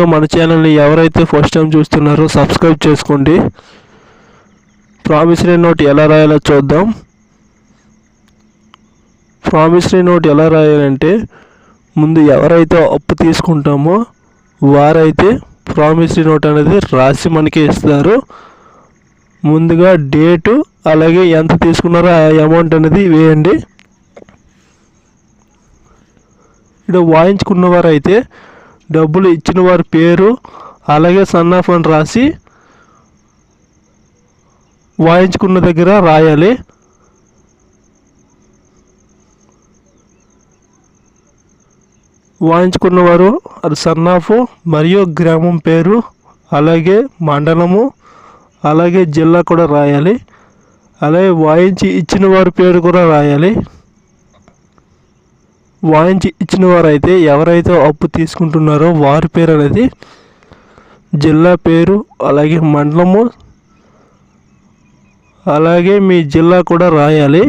మన ఛానల్ని ఎవరైతే ఫస్ట్ టైం చూస్తున్నారో సబ్స్క్రైబ్ చేసుకోండి. ప్రామిసరీ నోట్ ఎలా రాయాలో చూద్దాం. ప్రామిసరీ నోట్ ఎలా రాయాలంటే ముందు ఎవరైతే అప్పు తీసుకుంటామో వారైతే ప్రామిసరీ నోట్ అనేది రాసి మనకి ఇస్తారు. ముందుగా డేటు అలాగే ఎంత తీసుకున్నారో ఆ అమౌంట్ అనేది వేయండి. ఇక్కడ వాయించుకున్నవారైతే డబ్బులు ఇచ్చిన వారి పేరు అలాగే సన్ ఆఫ్ అని రాసి వాయించుకున్న దగ్గర రాయాలి. వాయించుకున్నవారు అది సన్ ఆఫ్ మరియు గ్రామం పేరు అలాగే మండలము అలాగే జిల్లా కూడా రాయాలి. అలాగే వాయించి ఇచ్చిన వారి పేరు కూడా రాయాలి. వాయించి ఇచ్చిన వారైతే ఎవరైతే అప్పు తీసుకుంటున్నారో వారి పేరు అనేది జిల్లా పేరు అలాగే మండలము అలాగే మీ జిల్లా కూడా రాయాలి.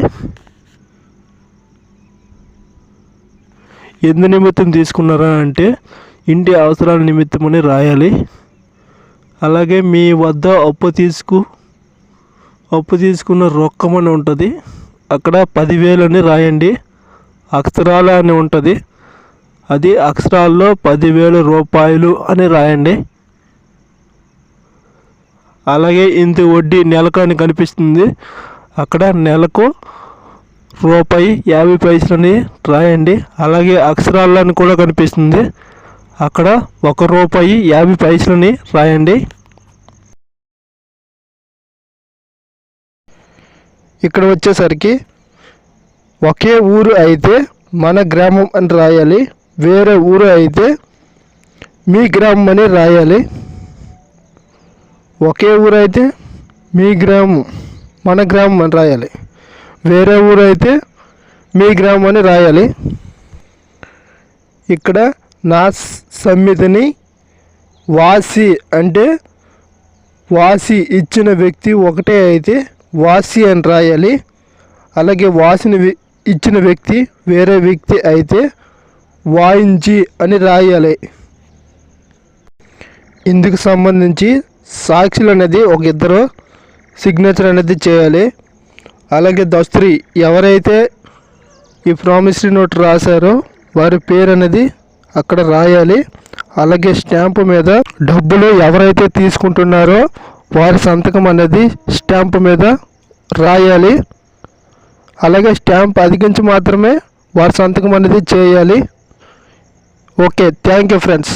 ఎందు నిమిత్తం తీసుకున్నారా అంటే ఇంటి అవసరాల నిమిత్తమని రాయాలి. అలాగే మీ వద్ద అప్పు తీసుకున్న రొక్కం అని ఉంటుంది, అక్కడ 10,000 అని రాయండి. అక్షరాల అని ఉంటుంది, అది అక్షరాల్లో 10,000 రూపాయలు అని రాయండి. అలాగే ఇంత వడ్డీ నెలకు అని కనిపిస్తుంది, అక్కడ నెలకు ₹50 రాయండి. అలాగే అక్షరాల్లో అని కూడా కనిపిస్తుంది, అక్కడ ₹1.50 రాయండి. ఇక్కడ వచ్చేసరికి ఒకే ఊరు అయితే మన గ్రామం అని రాయాలి, వేరే ఊరు అయితే మీ గ్రామం అని రాయాలి. ఒకే ఊరు అయితే మీ గ్రామం మన గ్రామం అని రాయాలి, వేరే ఊరు అయితే మీ గ్రామం అని రాయాలి. ఇక్కడ నా సమ్మితిని వాసి అంటే వాసి ఇచ్చిన వ్యక్తి ఒకటే అయితే వాసి అని రాయాలి. అలాగే వాసిని ఇచ్చిన వ్యక్తి వేరే వ్యక్తి అయితే వాయించి అని రాయాలి. ఇందుకు సంబంధించి సాక్షులు అనేది ఒక ఇద్దరు సిగ్నేచర్ అనేది చేయాలి. అలాగే దస్తూరి ఎవరైతే ఈ ప్రామిసరీ నోట్ రాశారో వారి పేరు అనేది అక్కడ రాయాలి. అలాగే స్టాంపు మీద డబ్బులు ఎవరైతే తీసుకుంటున్నారో వారి సంతకం అనేది స్టాంపు మీద రాయాలి. అలాగే స్టాంప్ అధికించి మాత్రమే వారి సంతకం అనేది చేయాలి. Okay, thank you friends.